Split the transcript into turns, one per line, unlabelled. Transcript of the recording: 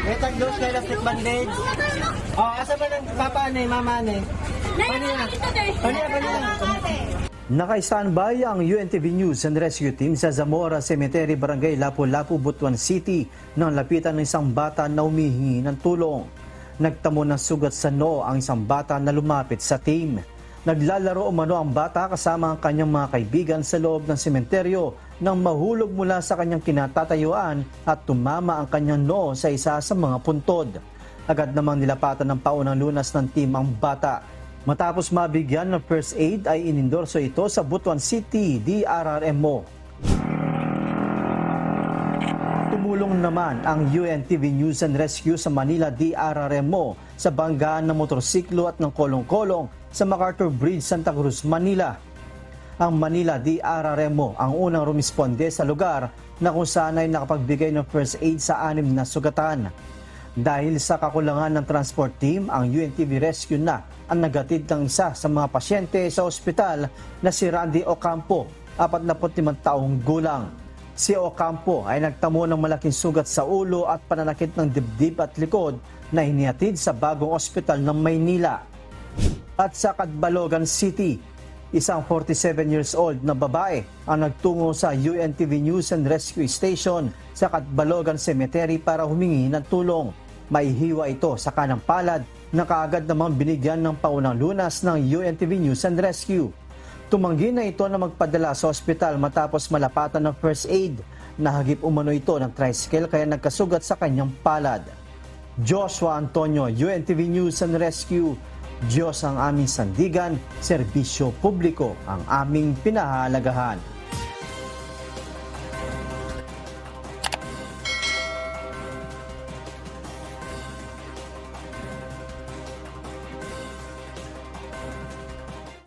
Metag dos kay elastic bandage. Oh, asa ba ng papa ni mama ni? Kanina.
Naka-standby ang UNTV News and Rescue Team sa Zamora Cemetery, Barangay Lapu-Lapu, Butuan City nang lapitan ng isang bata na humihingi ng tulong. Nagtamo ng sugat sa noo ang isang bata na lumapit sa team. Naglalaro umano ang bata kasama ang kanyang mga kaibigan sa loob ng sementeryo nang mahulog mula sa kanyang kinatatayuan at tumama ang kanyang noo sa isa sa mga puntod. Agad namang nilapatan ng paunang lunas ng team ang bata. Matapos mabigyan ng first aid ay inendorso ito sa Butuan City DRRMO. Tumulong naman ang UNTV News and Rescue sa Manila DRRMO sa banggaan ng motorsiklo at ng kolong-kolong sa MacArthur Bridge, Santa Cruz, Manila. Ang Manila DRRMO ang unang rumisponde sa lugar na kung saan ay nakapagbigay ng first aid sa 6 na sugatan. Dahil sa kakulangan ng transport team, ang UNTV Rescue na ang nagatid ng isa sa mga pasyente sa ospital na si Randy Ocampo, 45 taong gulang. Si Ocampo ay nagtamo ng malaking sugat sa ulo at pananakit ng dibdib at likod na hinihatid sa bagong ospital ng Maynila. At sa Catbalogan City, isang 47 years old na babae ang nagtungo sa UNTV News and Rescue Station sa Catbalogan Cemetery para humingi ng tulong. May hiwa ito sa kanang palad na kaagad namang binigyan ng paunang lunas ng UNTV News and Rescue. Tumanggi na ito na magpadala sa ospital matapos malapatan ng first aid. Nahagip umano ito ng tricycle kaya nagkasugat sa kanyang palad. Joshua Antonio, UNTV News and Rescue. Diyos ang aming sandigan, serbisyo publiko ang aming pinahahalagahan.